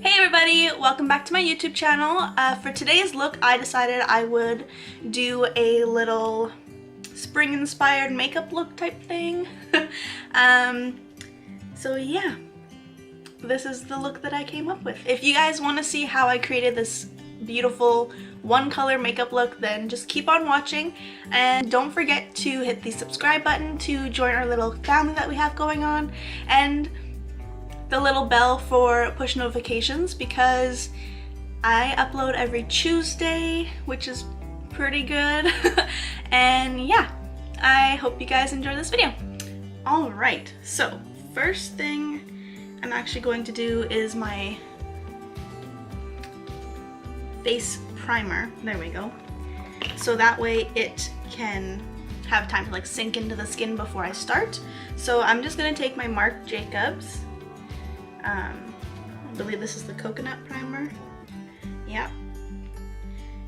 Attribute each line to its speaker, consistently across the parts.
Speaker 1: Hey everybody, welcome back to my YouTube channel. For today's look, I decided I would do a little spring-inspired makeup look type thing. So yeah, this is the look that I came up with. If you guys want to see how I created this beautiful one-color makeup look, then just keep on watching. And don't forget to hit the subscribe button to join our little family that we have going on, and the little bell for push notifications, because I upload every Tuesday, which is pretty good. And yeah, I hope you guys enjoy this video. Alright, so first thing I'm actually going to do is my face primer. There we go. So that way it can have time to like sink into the skin before I start. So I'm just going to take my Marc Jacobs. I believe this is the coconut primer. Yeah.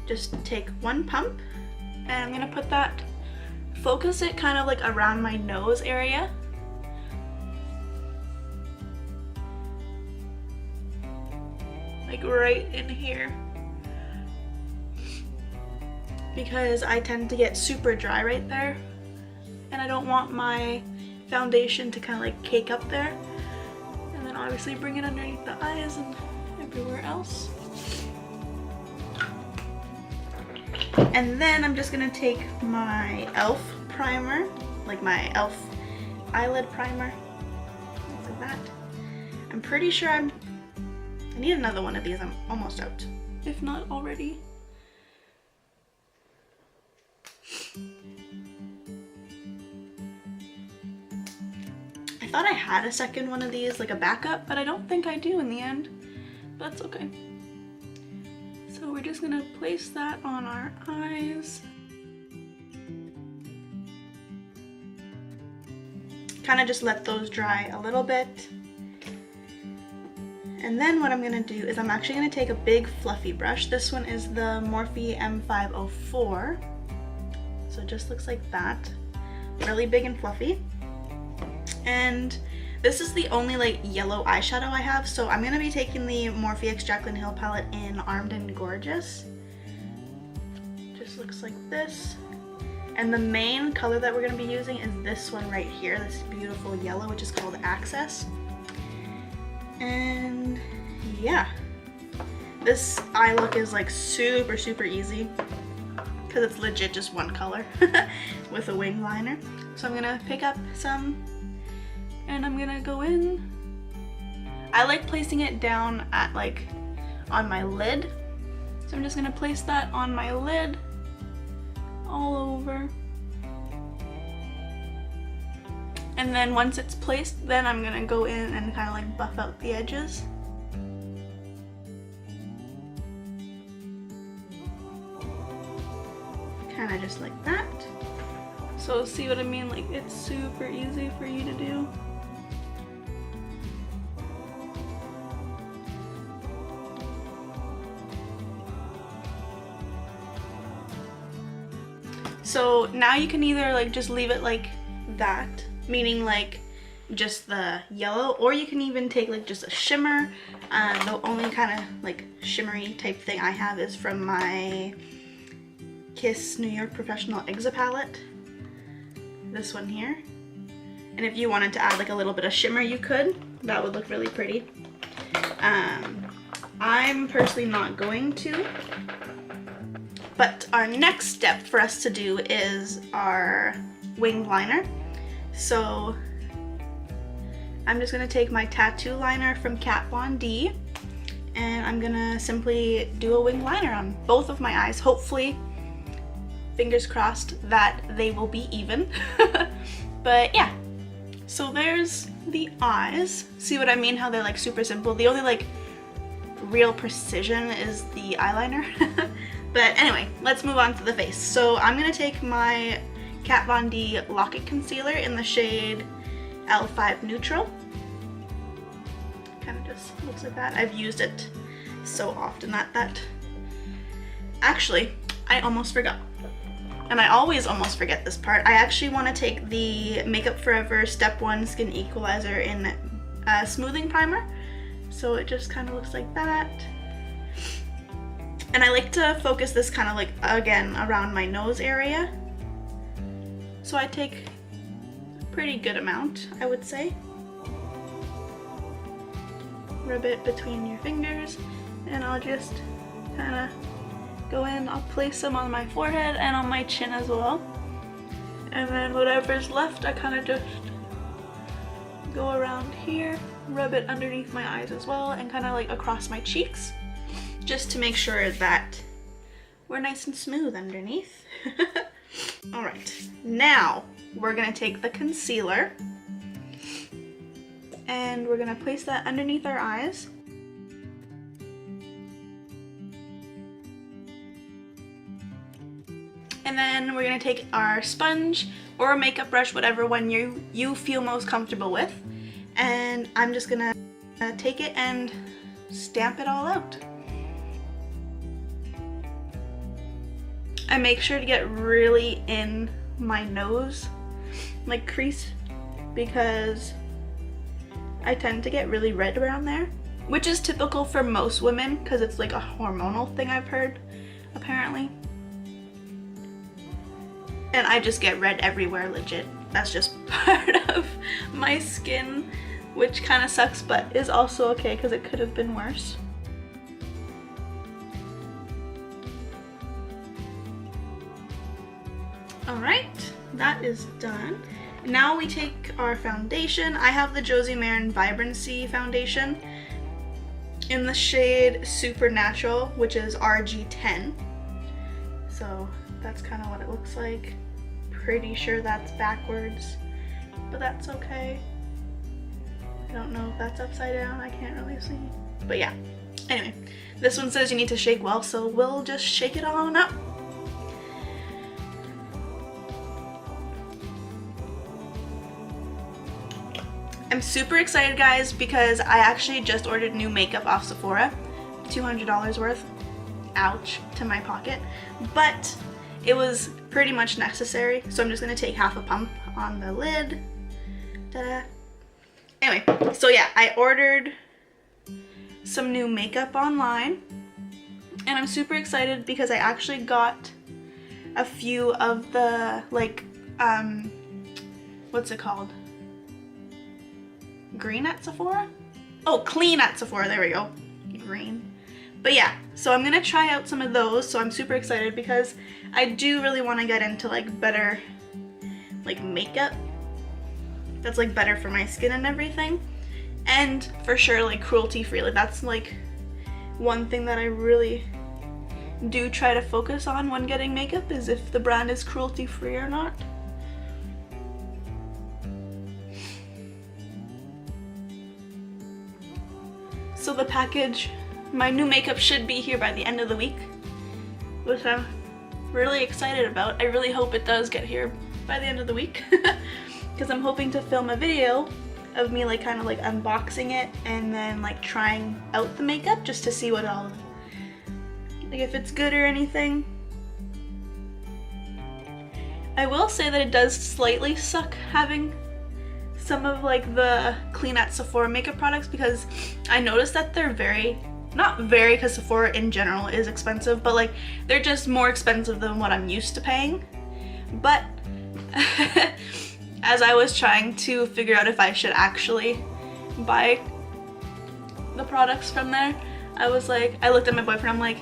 Speaker 1: Just take one pump, and I'm gonna put that, focus it kind of like around my nose area. Like right in here. Because I tend to get super dry right there, and I don't want my foundation to kind of like cake up there. Obviously bring it underneath the eyes and everywhere else. And then I'm just gonna take my e.l.f. primer, like my e.l.f. eyelid primer, like that. I'm pretty sure I need another one of these. I'm almost out, if not already. I thought I had a second one of these, like a backup, but I don't think I do in the end. But that's okay. So we're just gonna place that on our eyes. Kind of just let those dry a little bit. And then what I'm gonna do is I'm actually gonna take a big fluffy brush. This one is the Morphe M504. So it just looks like that. Really big and fluffy. And this is the only like yellow eyeshadow I have, so I'm gonna be taking the Morphe X Jaclyn Hill palette in Armed and Gorgeous. Just looks like this. And the main color that we're gonna be using is this one right here, this beautiful yellow, which is called Access. And yeah, this eye look is like super easy because it's legit just one color with a wing liner. So I'm gonna pick up some, and I'm gonna go in. I like placing it down at like on my lid. So I'm just gonna place that on my lid all over. And then once it's placed, then I'm gonna go in and kind of like buff out the edges. Kind of just like that. So see what I mean? Like it's super easy for you to do. So now you can either like just leave it like that, meaning like just the yellow, or you can even take like just a shimmer. The only kind of like shimmery type thing I have is from my Kiss New York Professional Exa palette. This one here. And if you wanted to add like a little bit of shimmer, you could. That would look really pretty. I'm personally not going to. But our next step for us to do is our wing liner. So I'm just gonna take my tattoo liner from Kat Von D, and I'm gonna simply do a wing liner on both of my eyes. Hopefully, fingers crossed, that they will be even. But yeah, so there's the eyes. See what I mean? How they're like super simple. The only like real precision is the eyeliner. But anyway, let's move on to the face. So I'm gonna take my Kat Von D Lock-It Concealer in the shade L5 Neutral. Kind of just looks like that. I've used it so often that actually, I almost forgot. And I always almost forget this part. I actually want to take the Makeup Forever Step 1 Skin Equalizer in Smoothing Primer. So it just kind of looks like that. And I like to focus this kind of like, again, around my nose area. So I take a pretty good amount, I would say. Rub it between your fingers, and I'll just kind of go in. I'll place them on my forehead and on my chin as well. And then whatever's left, I kind of just go around here, rub it underneath my eyes as well, and kind of like across my cheeks, just to make sure that we're nice and smooth underneath. All right, now we're gonna take the concealer and we're gonna place that underneath our eyes. And then we're gonna take our sponge or a makeup brush, whatever one you feel most comfortable with. And I'm just gonna take it and stamp it all out. I make sure to get really in my nose, like crease, because I tend to get really red around there, which is typical for most women because it's like a hormonal thing, I've heard, apparently. And I just get red everywhere, legit. That's just part of my skin, which kind of sucks, but is also okay because it could have been worse. Alright, that is done. Now we take our foundation. I have the Josie Maran Vibrancy foundation in the shade Supernatural, which is RG10. So that's kind of what it looks like. Pretty sure that's backwards, but that's okay. I don't know if that's upside down, I can't really see. But yeah, anyway, this one says you need to shake well, so we'll just shake it on up. I'm super excited, guys, because I actually just ordered new makeup off Sephora, $200 worth. Ouch, to my pocket. But it was pretty much necessary, so I'm just gonna take half a pump on the lid. Ta-da. Anyway, so yeah, I ordered some new makeup online, and I'm super excited because I actually got a few of the, like, what's it called? Green at Sephora? Oh, clean at Sephora, there we go. Green. But yeah, so I'm gonna try out some of those, so I'm super excited because I do really want to get into like better like makeup that's like better for my skin and everything, and for sure like cruelty free. Like that's like one thing that I really do try to focus on when getting makeup, is if the brand is cruelty free or not. So the package, my new makeup should be here by the end of the week, which I'm really excited about. I really hope it does get here by the end of the week because I'm hoping to film a video of me like kind of like unboxing it and then like trying out the makeup just to see what it all, like if it's good or anything. I will say that it does slightly suck having some of like the Clean at Sephora makeup products, because I noticed that they're not very, because Sephora in general is expensive, but like they're just more expensive than what I'm used to paying. But as I was trying to figure out if I should actually buy the products from there, I was like, I looked at my boyfriend, I'm like,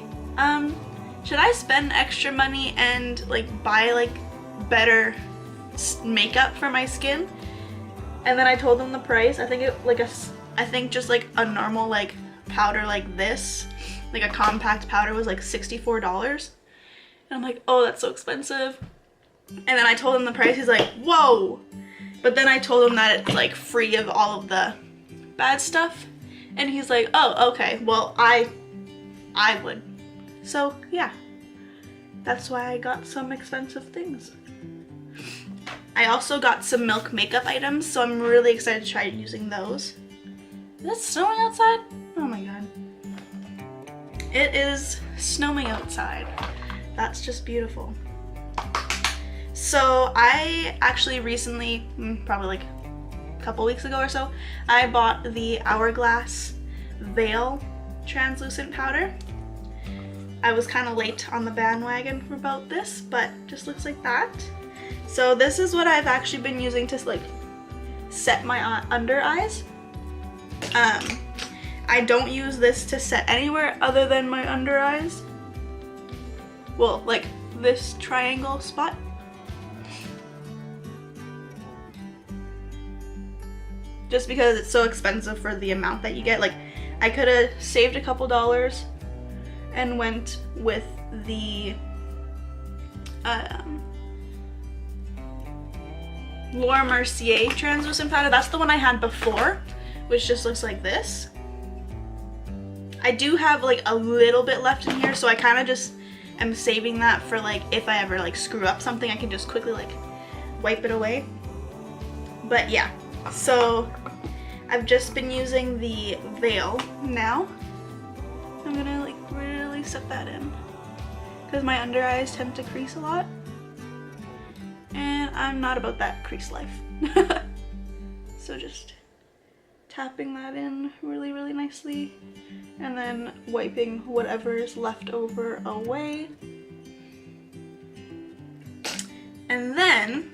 Speaker 1: should I spend extra money and like buy like better makeup for my skin? And then I told him the price. I think just like a normal like powder like this, like a compact powder, was like $64. And I'm like, oh, that's so expensive. And then I told him the price. He's like, whoa. But then I told him that it's like free of all of the bad stuff. And he's like, oh, okay, well, I would. So yeah, that's why I got some expensive things. I also got some Milk makeup items, so I'm really excited to try using those. Is it snowing outside? Oh my god. It is snowing outside. That's just beautiful. So I actually recently, probably like a couple weeks ago or so, I bought the Hourglass Veil translucent powder. I was kind of late on the bandwagon about this, but just looks like that. So this is what I've actually been using to like set my under eyes. I don't use this to set anywhere other than my under eyes. Well, like this triangle spot. Just because it's so expensive for the amount that you get. Like, I could have saved a couple dollars and went with the Laura Mercier translucent powder. That's the one I had before, which just looks like this. I do have like a little bit left in here, so I kind of just am saving that for like if I ever like screw up something, I can just quickly like wipe it away. But yeah, so I've just been using the Veil now. I'm gonna like really set that in because my under eyes tend to crease a lot and I'm not about that crease life. So just tapping that in really, really nicely and then wiping whatever is left over away. And then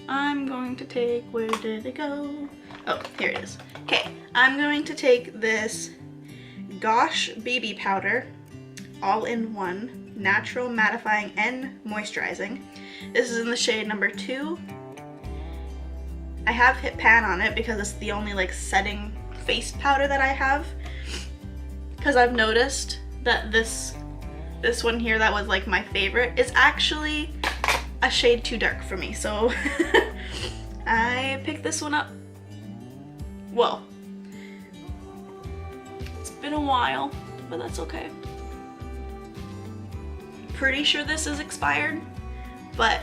Speaker 1: I'm going to take, where did it go? Oh, here it is. Okay, I'm going to take this Gosh BB powder, all-in-one, natural, mattifying, and moisturizing. This is in the shade number 2. I have hit pan on it because it's the only like setting face powder that I have. Because I've noticed that this one here that was like my favorite is actually a shade too dark for me. So I picked this one up. Well, it's been a while, but that's okay. Pretty sure this is expired, but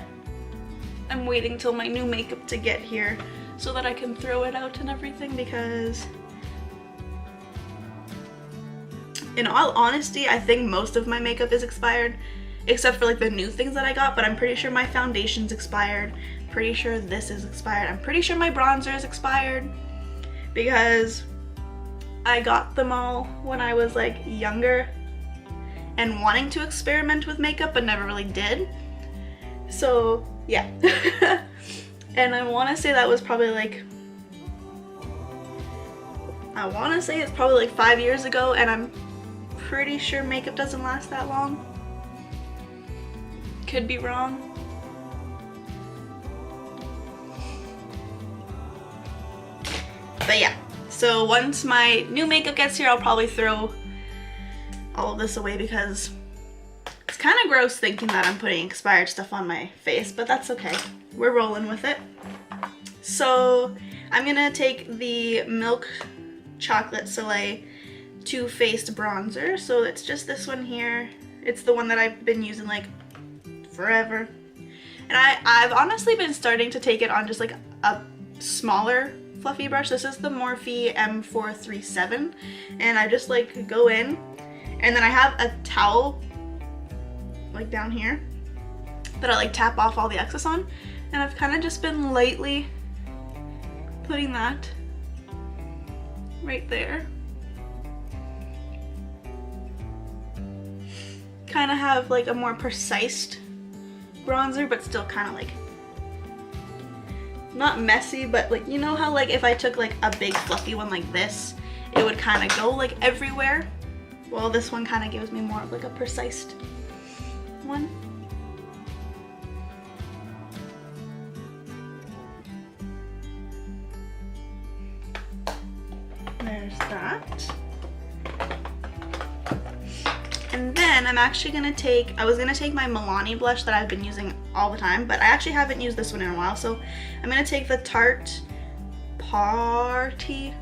Speaker 1: I'm waiting till my new makeup to get here so that I can throw it out and everything, because in all honesty, I think most of my makeup is expired, except for like the new things that I got, but I'm pretty sure my foundation's expired, pretty sure this is expired, I'm pretty sure my bronzer is expired, because I got them all when I was like younger and wanting to experiment with makeup but never really did. So yeah. And I want to say that was probably like, I want to say it's probably like 5 years ago, and I'm pretty sure makeup doesn't last that long. Could be wrong. But yeah, so once my new makeup gets here, I'll probably throw all of this away because it's kind of gross thinking that I'm putting expired stuff on my face, but that's okay. We're rolling with it. So I'm gonna take the Milk Chocolate Soleil Too Faced bronzer. So it's just this one here. It's the one that I've been using like forever. And I've honestly been starting to take it on just like a smaller fluffy brush. This is the Morphe M437, and I just like go in, and then I have a towel like down here that I like tap off all the excess on, and I've kind of just been lightly putting that right there. Kind of have like a more precise bronzer, but still kind of like not messy, but like, you know how like if I took like a big fluffy one like this, it would kind of go like everywhere? Well, this one kind of gives me more of like a precise one. There's that. And then I'm actually gonna take, I was gonna take my Milani blush that I've been using all the time, but I actually haven't used this one in a while, so I'm gonna take the Tarte Party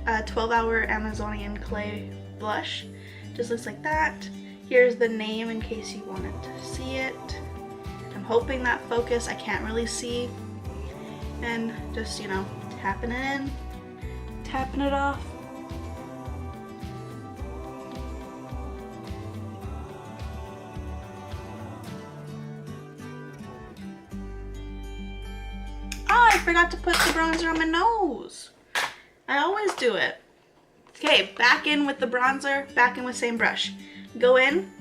Speaker 1: 12-hour Amazonian clay blush. Just looks like that. Here's the name in case you wanted to see it. I'm hoping that focus, I can't really see. And just, you know, tapping it in, tapping it off. Oh, I forgot to put the bronzer on my nose. I always do it. Okay, back in with the bronzer, back in with same brush. Go in,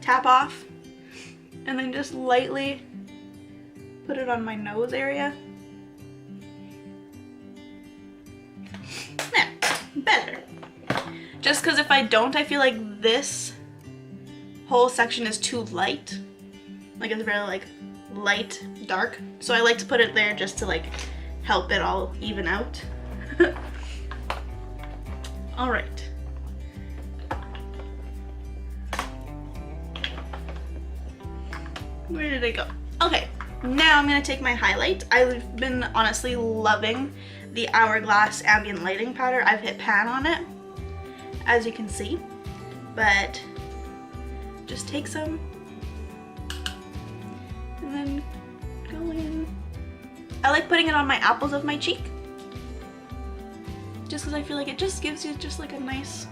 Speaker 1: tap off, and then just lightly put it on my nose area. Yeah, better. Just because if I don't, I feel like this whole section is too light. Like it's very like light, dark. So I like to put it there just to like help it all even out. All right. Where did it go? Okay, now I'm gonna take my highlight. I've been honestly loving the Hourglass Ambient Lighting Powder. I've hit pan on it, as you can see, but just take some and then go in. I like putting it on my apples of my cheek, just because I feel like it just gives you just like a nice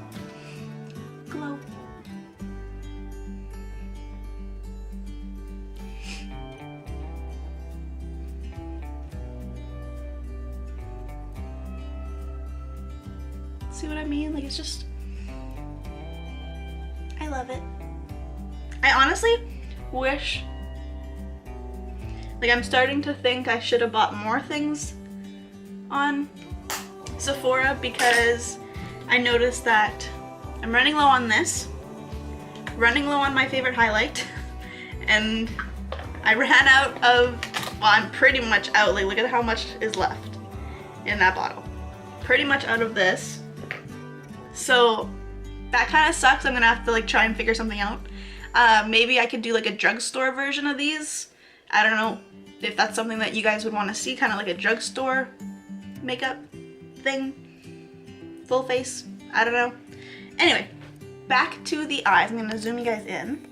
Speaker 1: glow. See what I mean? Like it's just, I love it. I honestly wish, like I'm starting to think I should have bought more things on Sephora because I noticed that I'm running low on this, running low on my favorite highlight, and I ran out of, well, I'm pretty much out. Like look at how much is left in that bottle. Pretty much out of this. So that kind of sucks. I'm gonna have to like try and figure something out. Maybe I could do like a drugstore version of these. I don't know if that's something that you guys would want to see, kind of like a drugstore makeup thing. Full face, I don't know. Anyway, back to the eyes. I'm gonna zoom you guys in.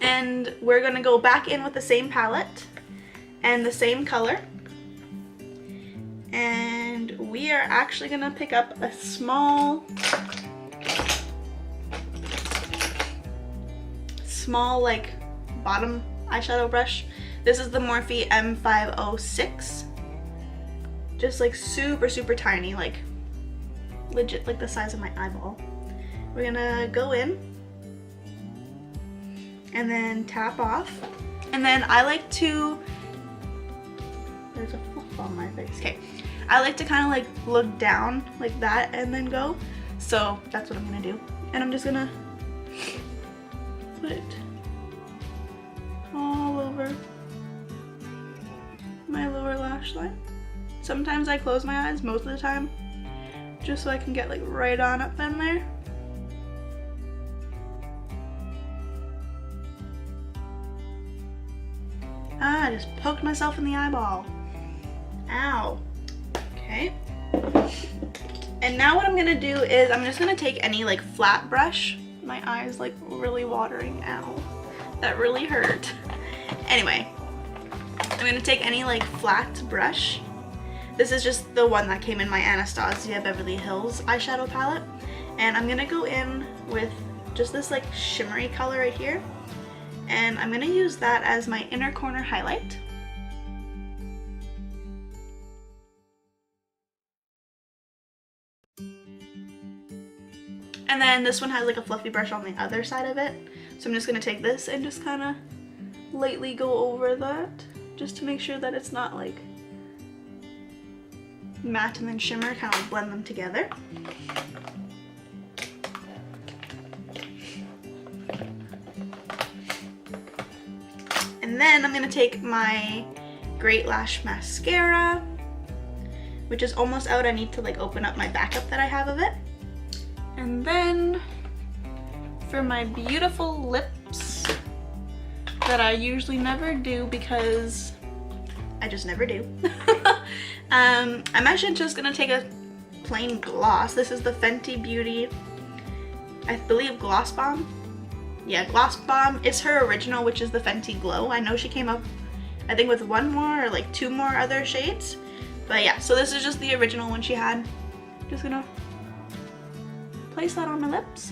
Speaker 1: And we're gonna go back in with the same palette and the same color. And we are actually gonna pick up a small like bottom eyeshadow brush. This is the Morphe M506. Just like super, super tiny, like legit like the size of my eyeball. We're gonna go in and then tap off. And then I like to, there's a fluff on my face. Okay. I like to kind of like look down like that and then go. So that's what I'm gonna do. And I'm just gonna put it all over my lower lash line. Sometimes I close my eyes, most of the time, just so I can get like right on up in there. Ah, I just poked myself in the eyeball. Ow. Okay. And now what I'm gonna do is I'm just gonna take any like flat brush. My eye's like really watering. Ow. That really hurt. Anyway, I'm gonna take any like flat brush. This is just the one that came in my Anastasia Beverly Hills eyeshadow palette. And I'm gonna go in with just this like shimmery color right here. And I'm gonna use that as my inner corner highlight. And then this one has like a fluffy brush on the other side of it. So I'm just gonna take this and just kind of lightly go over that, just to make sure that it's not like matte and then shimmer, kind of blend them together. And then I'm gonna take my Great Lash Mascara, which is almost out. I need to like open up my backup that I have of it. And then for my beautiful lips that I usually never do because I just never do. I'm actually just gonna take a plain gloss. This is the Fenty Beauty, I believe, Gloss Bomb. Yeah, Gloss Bomb. It's her original, which is the Fenty Glow. I know she came up, I think, with one more or like two more other shades. But yeah, so this is just the original one she had. Just gonna place that on my lips.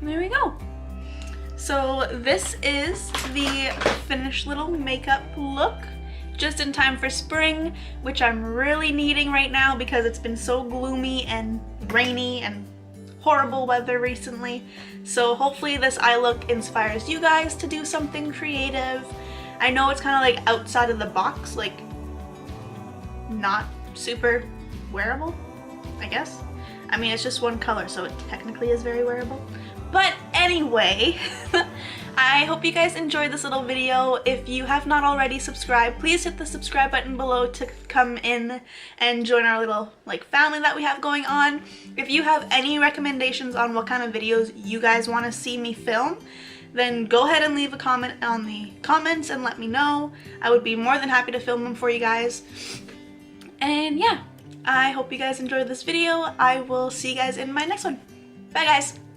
Speaker 1: There we go. So this is the finished little makeup look, just in time for spring, which I'm really needing right now because it's been so gloomy and rainy and horrible weather recently. So hopefully this eye look inspires you guys to do something creative. I know it's kind of like outside of the box, like not super wearable, I guess. I mean, it's just one color, so it technically is very wearable. But anyway, I hope you guys enjoyed this little video. If you have not already subscribed, please hit the subscribe button below to come in and join our little like family that we have going on. If you have any recommendations on what kind of videos you guys want to see me film, then go ahead and leave a comment on the comments and let me know. I would be more than happy to film them for you guys. And yeah, I hope you guys enjoyed this video. I will see you guys in my next one. Bye guys!